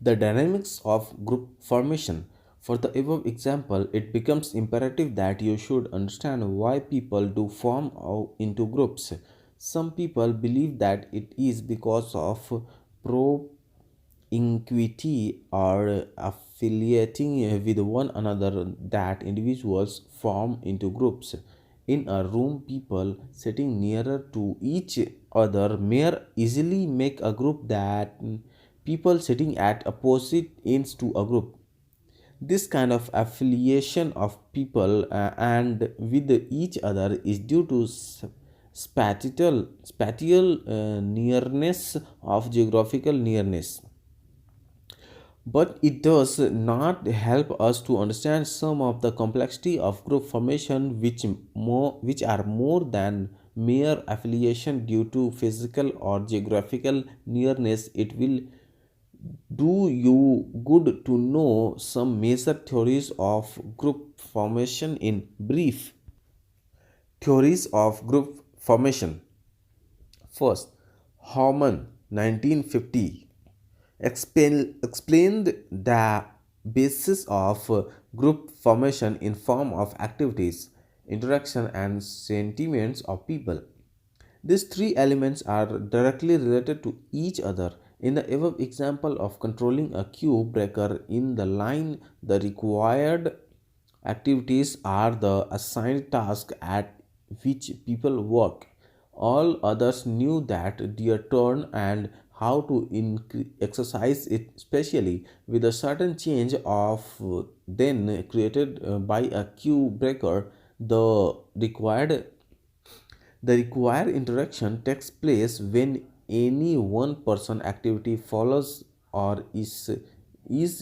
The dynamics of group formation. For the above example, it becomes imperative that you should understand why people do form into groups. Some people believe that it is because of propinquity or affiliating with one another that individuals form into groups. In a room, people sitting nearer to each other may easily make a group that people sitting at opposite ends to a group. This kind of affiliation of people and with each other is due to spatial nearness of geographical nearness, but it does not help us to understand some of the complexity of group formation which are more than mere affiliation due to physical or geographical nearness. It will do you good to know some major theories of group formation in brief. Theories of group formation. First, Harman 1950 explained the basis of group formation in form of activities, interaction and sentiments of people. These three elements are directly related to each other. In the above example of controlling a queue breaker in the line, the required activities are the assigned task at which people work. All others knew that their turn and how to exercise it, especially with a certain change of then created by a queue breaker. The required interaction takes place when any one person activity follows or is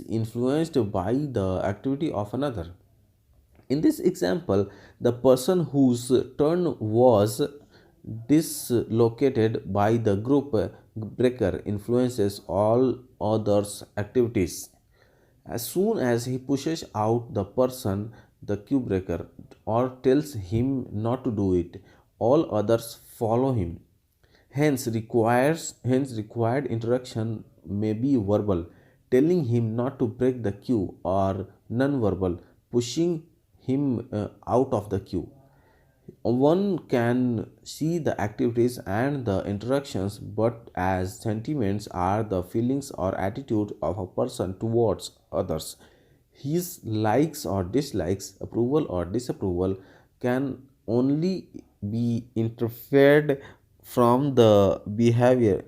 influenced by the activity of another. In this example, the person whose turn was dislocated by the group breaker influences all others' activities. As soon as he pushes out the person, the queue breaker, or tells him not to do it, all others follow him. Hence required interaction may be verbal, telling him not to break the queue, or non-verbal, pushing him out of the queue. One can see the activities and the interactions, but as sentiments are the feelings or attitude of a person towards others. His likes or dislikes, approval or disapproval, can only be interfered from the behavior.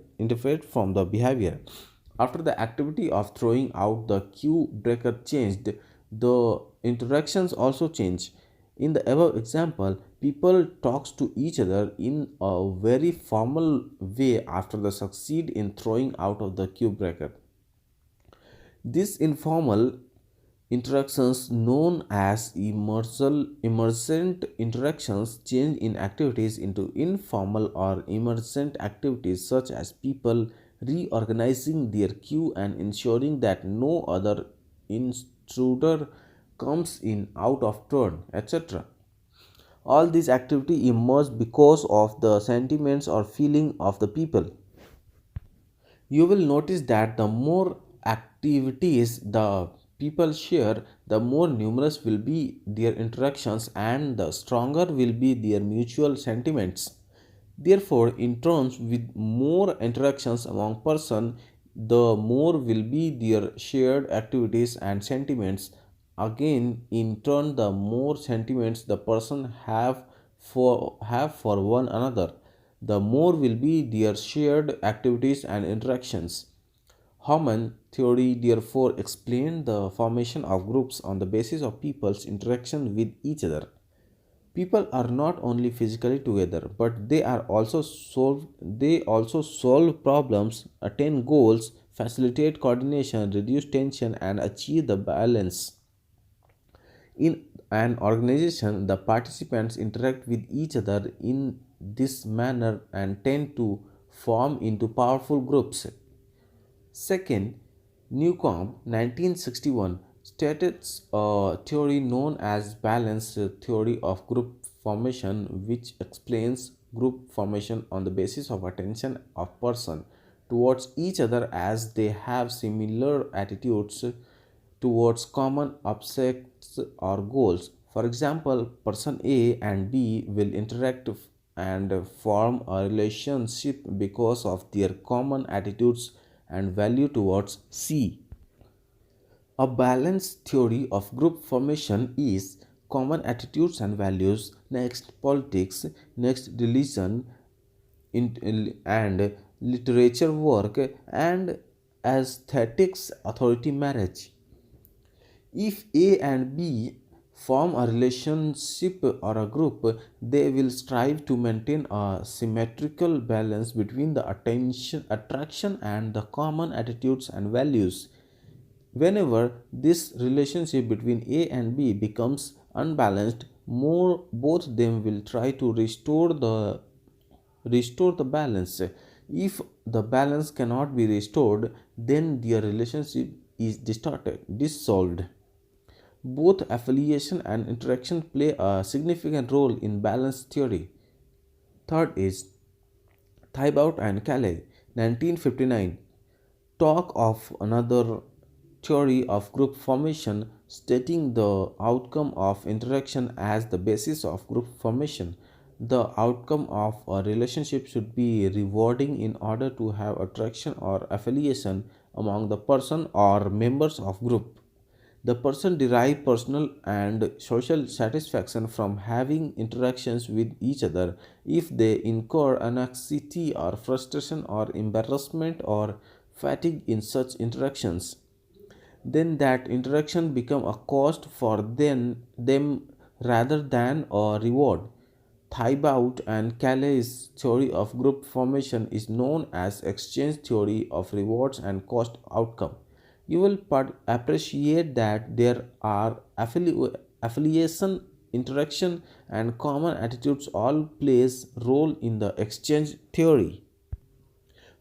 After the activity of throwing out the cue breaker changed, the interactions also change. In the above example, people talks to each other in a very formal way after they succeed in throwing out of the cue breaker. These informal interactions, known as emergent interactions, change in activities into informal or emergent activities, such as people reorganizing their queue and ensuring that no other intruder comes in out of turn, etc. All these activity emerge because of the sentiments or feeling of the people. You will notice that the more activities the people share, the more numerous will be their interactions and the stronger will be their mutual sentiments. Therefore, in terms with more interactions among person, the more will be their shared activities and sentiments. Again, in turn, the more sentiments the person have for one another, the more will be their shared activities and interactions. Human theory therefore explained the formation of groups on the basis of people's interaction with each other. People are not only physically together, but they also solve problems, attain goals, facilitate coordination, reduce tension, and achieve the balance. In an organization, the participants interact with each other in this manner and tend to form into powerful groups. Second, Newcomb 1961 stated a theory known as balance theory of group formation, which explains group formation on the basis of attention of person towards each other as they have similar attitudes towards common objects or goals. For example, person A and B will interact and form a relationship because of their common attitudes and value towards C. A balanced theory of group formation is common attitudes and values, next politics, next religion, and literature work, and aesthetics authority marriage. If A and B form a relationship or a group, they will strive to maintain a symmetrical balance between the attraction and the common attitudes and values. Whenever this relationship between A and B becomes unbalanced, both them will try to restore the balance. If the balance cannot be restored, then their relationship is dissolved. Both affiliation and interaction play a significant role in balance theory. Third is Thibaut and Calais, 1959, talk of another theory of group formation, stating the outcome of interaction as the basis of group formation. The outcome of a relationship should be rewarding in order to have attraction or affiliation among the person or members of group. The person derive personal and social satisfaction from having interactions with each other. If they incur anxiety or frustration or embarrassment or fatigue in such interactions, then that interaction become a cost for them rather than a reward. Thibaut and Calais' theory of group formation is known as exchange theory of rewards and cost outcome. You will appreciate that there are affiliation, interaction, and common attitudes all plays role in the exchange theory.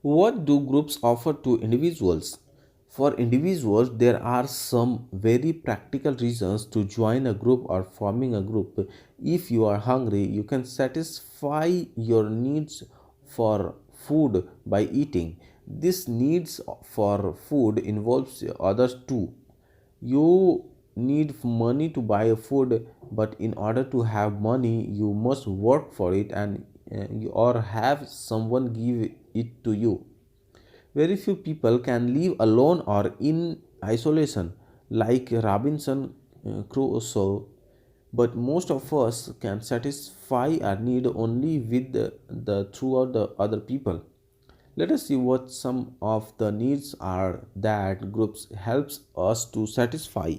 What do groups offer to individuals? For individuals, there are some very practical reasons to join a group or forming a group. If you are hungry, you can satisfy your needs for food by eating. This needs for food involves others too. You need money to buy food, but in order to have money, you must work for it and or have someone give it to you. Very few people can live alone or in isolation, like Robinson Crusoe, but most of us can satisfy our need only with the throughout the other people. Let us see what some of the needs are that groups helps us to satisfy.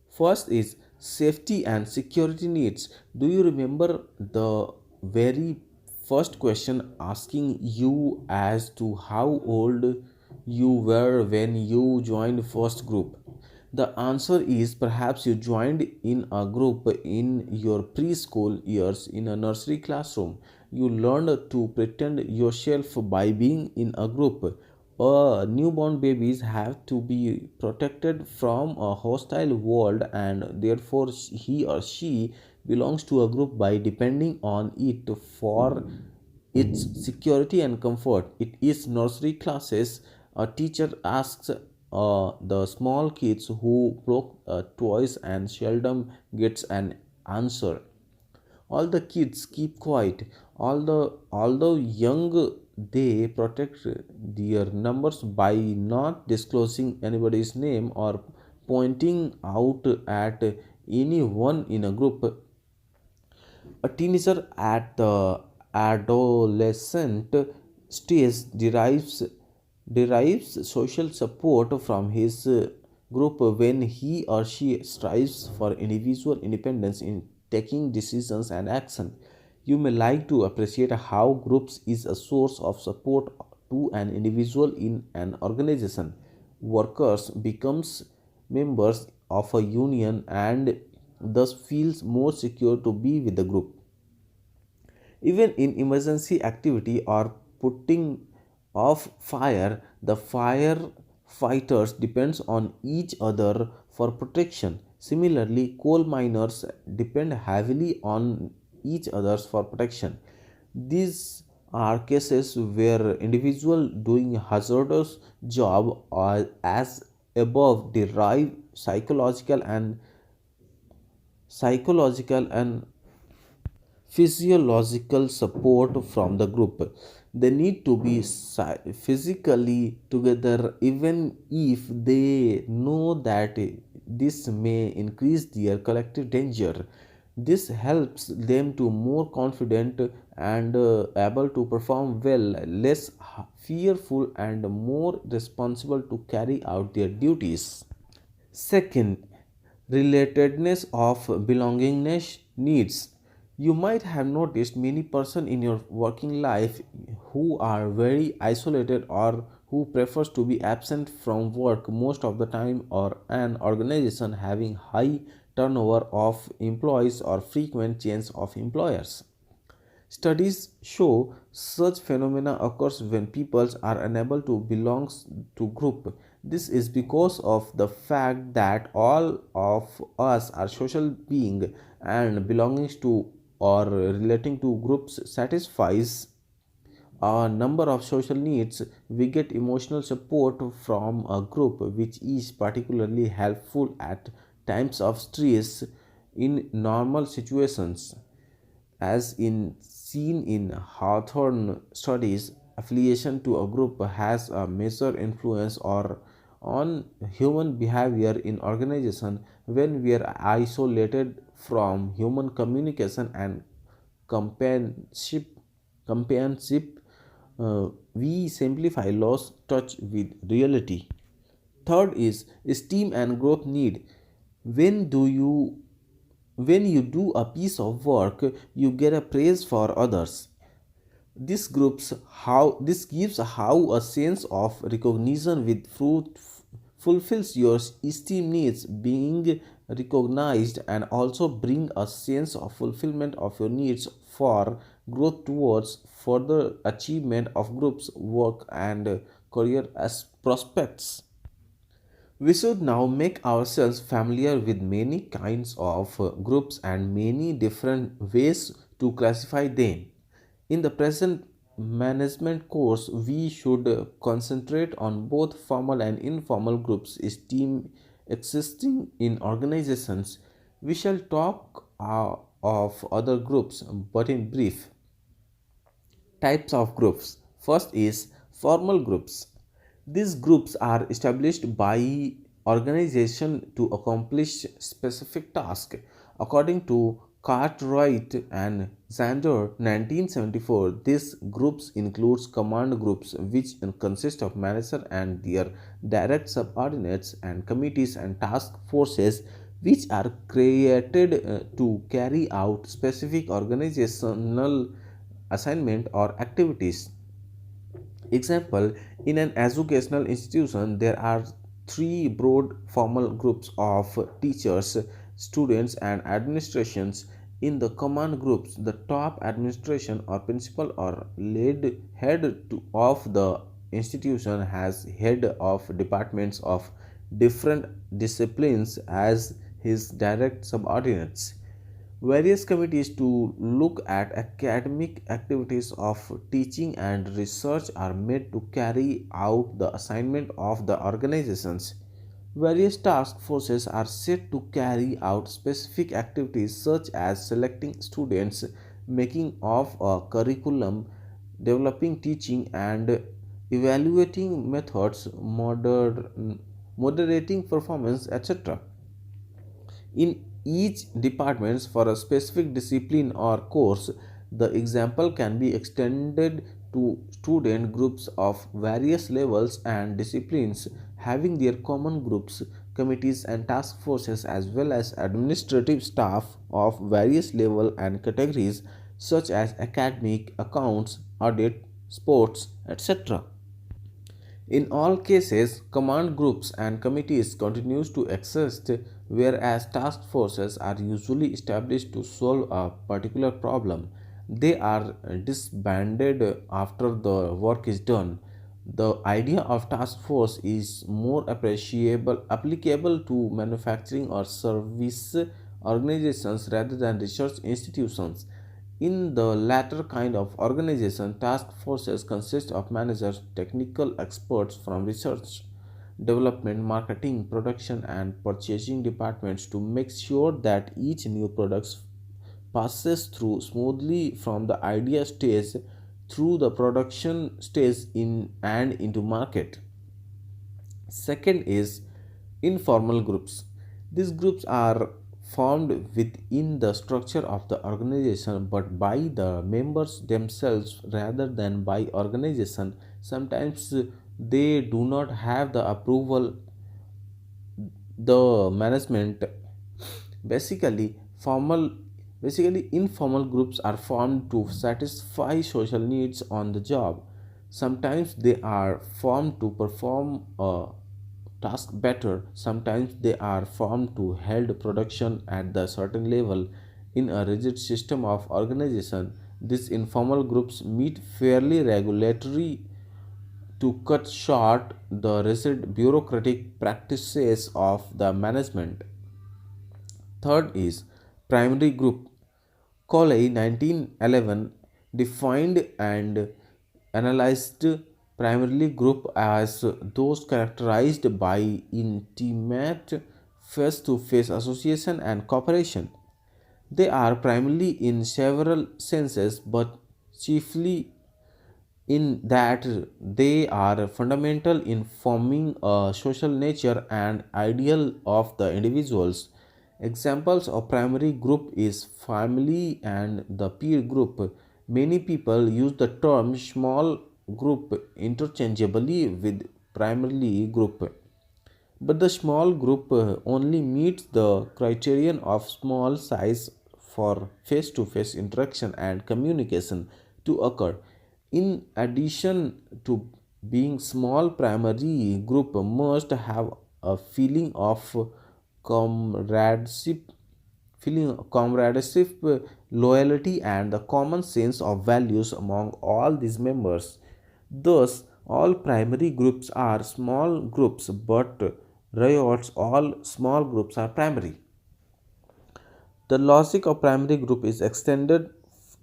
First is safety and security needs. Do you remember the very first question asking you as to how old you were when you joined first group? The answer is perhaps you joined in a group in your preschool years in a nursery classroom. You learned to pretend yourself by being in a group. Newborn babies have to be protected from a hostile world, and therefore he or she belongs to a group by depending on it for its security and comfort. It is nursery classes. A teacher asks the small kids who broke toys and seldom gets an answer. All the kids keep quiet. Although young, they protect their numbers by not disclosing anybody's name or pointing out at anyone in a group. A teenager at the adolescent stage derives social support from his group when he or she strives for individual independence in taking decisions and action. You may like to appreciate how groups is a source of support to an individual in an organization. Workers becomes members of a union and thus feels more secure to be with the group. Even in emergency activity or putting off fire, the firefighters depends on each other for protection. Similarly, coal miners depend heavily on each others for protection. These are cases where individual doing hazardous job or as above derive psychological and physiological support from the group. They need to be physically together even if they know that this may increase their collective danger. This helps them to more confident and able to perform well, less fearful and more responsible to carry out their duties. Second, relatedness of belongingness needs. You might have noticed many persons in your working life who are very isolated or who prefers to be absent from work most of the time, or an organization having high turnover of employees or frequent change of employers. Studies show such phenomena occurs when people are unable to belong to group. This is because of the fact that all of us are social being, and belonging to or relating to groups satisfies a number of social needs. We get emotional support from a group, which is particularly helpful at times of stress in normal situations. As in seen in Hawthorne studies, affiliation to a group has a major influence or on human behavior in organization. When we are isolated from human communication and companionship, we simplify lost touch with reality. Third is esteem and growth need. When do you when you do a piece of work, you get a praise for others. This gives how a sense of recognition with fruit fulfills your esteem needs. Being recognized and also bring a sense of fulfillment of your needs for growth towards further achievement of groups work and career as prospects. We should now make ourselves familiar with many kinds of groups and many different ways to classify them. In the present management course, we should concentrate on both formal and informal groups esteem existing in organizations. We shall talk of other groups, but in brief. Types of groups. First is formal groups. These groups are established by organization to accomplish specific tasks. According to Cartwright and Zander 1974, these groups includes command groups which consist of manager and their direct subordinates, and committees and task forces which are created to carry out specific organizational assignment or activities. Example, in an educational institution, there are three broad formal groups of teachers, students, and administrations. In the command groups, the top administration or principal or of the institution has head of departments of different disciplines as his direct subordinates. Various committees to look at academic activities of teaching and research are made to carry out the assignment of the organizations. Various task forces are set to carry out specific activities such as selecting students, making of a curriculum, developing teaching and evaluating methods, moderating performance, etc. In each department for a specific discipline or course, the example can be extended to student groups of various levels and disciplines having their common groups, committees and task forces, as well as administrative staff of various level and categories such as academic, accounts, audit, sports, etc. In all cases, command groups and committees continues to exist, whereas task forces are usually established to solve a particular problem. They are disbanded after the work is done. The idea of task force is more applicable to manufacturing or service organizations rather than research institutions. In the latter kind of organization, task forces consist of managers, technical experts from research, development, marketing, production, and purchasing departments to make sure that each new product passes through smoothly from the idea stage through the production stage in and into market. Second is informal groups. These groups are formed within the structure of the organization but by the members themselves rather than by organization. Sometimes they do not have the approval the management. Basically formal basically informal groups are formed to satisfy social needs on the job. Sometimes they are formed to perform a task better. Sometimes they are formed to hold production at the certain level in a rigid system of organization. These informal groups meet fairly regularly to cut short the rigid bureaucratic practices of the management. Third is primary group. Coley 1911 defined and analyzed primary group as those characterized by intimate face-to-face association and cooperation. They are primarily in several senses, but chiefly in that they are fundamental in forming a social nature and ideal of the individuals. Examples of primary group is family and the peer group. Many people use the term small group interchangeably with primary group, but the small group only meets the criterion of small size for face to face interaction and communication to occur. In addition to being small, primary group must have a comradeship comradeship, loyalty, and the common sense of values among all these members. Thus, all primary groups are small groups, but riots, all small groups are primary. The logic of primary group is extended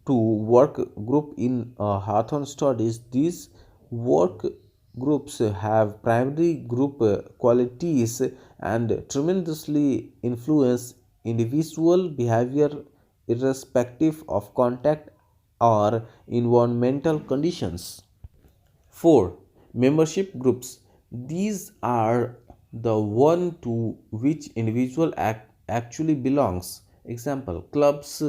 to work group in Hawthorne studies. These work groups have primary group qualities and tremendously influence individual behavior irrespective of contact or environmental conditions. 4. Membership groups. These are the one to which individual actually belongs. Example: clubs,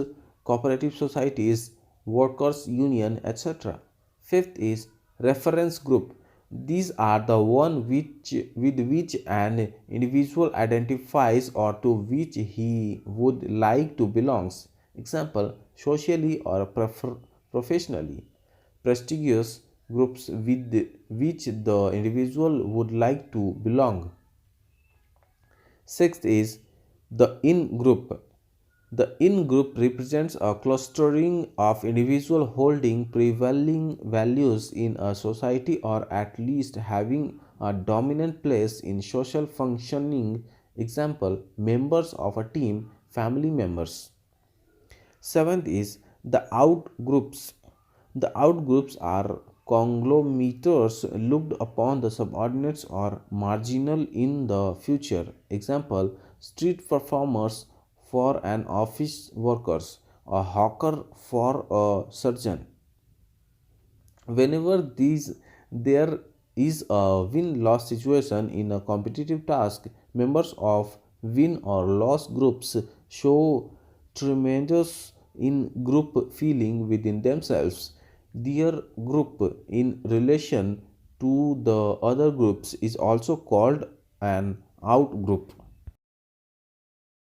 cooperative societies, workers union, etc. Fifth is reference group. These are the one with which an individual identifies or to which he would like to belongs. Example: socially or professionally. Prestigious groups with which the individual would like to belong. Sixth is the in group. The in group represents a clustering of individuals holding prevailing values in a society or at least having a dominant place in social functioning. Example: members of a team, family members. Seventh is the out groups. The out groups are conglomerates looked upon the subordinates or marginal in the future. Example: street performers for an office workers, a hawker for a surgeon. Whenever there is a win-loss situation in a competitive task, members of win or loss groups show tremendous in group feeling within themselves. Their group in relation to the other groups is also called an out group.